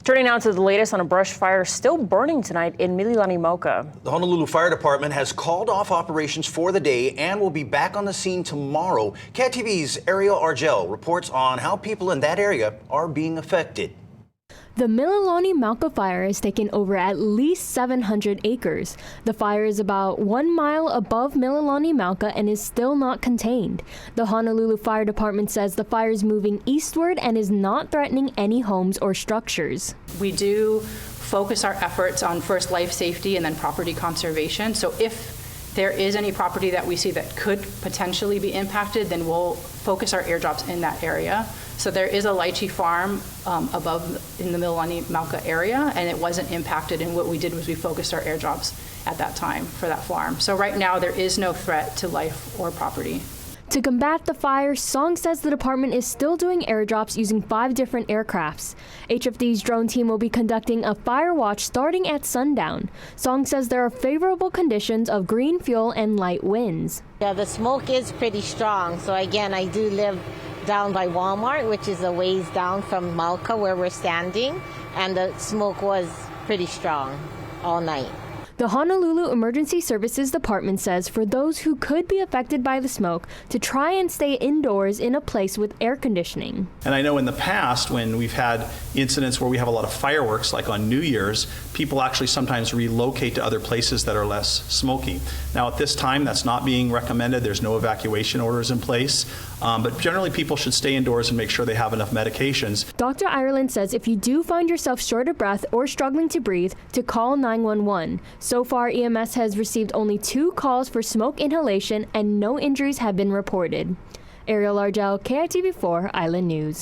Turning now to the latest on a brush fire still burning tonight in Mililani-Mauka. The Honolulu Fire Department has called off operations for the day and will be back on the scene tomorrow. KTV's Ariel Argel reports on how people in that area are being affected. The Mililani-Mauka fire has taken over at least 700 acres. The fire is about 1 mile above Mililani-Mauka and is still not contained. The Honolulu Fire Department says the fire is moving eastward and is not threatening any homes or structures. We do focus our efforts on first life safety and then property conservation. So if there is any property that we see that could potentially be impacted, then we'll focus our airdrops in that area. So there is a lychee farm above in the Mililani-Mauka area, and it wasn't impacted, and what we did was we focused our airdrops at that time for that farm. So right now there is no threat to life or property. To combat the fire, Song says the department is still doing airdrops using 5 different aircrafts. HFD's drone team will be conducting a fire watch starting at sundown. Song says there are favorable conditions of green fuel and light winds. Yeah, the smoke is pretty strong. So again, I do live down by Walmart, which is a ways down from Mauka where we're standing, and the smoke was pretty strong all night. The Honolulu Emergency Services Department says for those who could be affected by the smoke to try and stay indoors in a place with air conditioning. And I know in the past when we've had incidents where we have a lot of fireworks, like on New Year's, people actually sometimes relocate to other places that are less smoky. Now at this time that's not being recommended. There's no evacuation orders in place, but generally people should stay indoors and make sure they have enough medications. Dr. Ireland says if you do find yourself short of breath or struggling to breathe, to call 911. So far, EMS has received only 2 calls for smoke inhalation and no injuries have been reported. Ariel Argel, KITV4 Island News.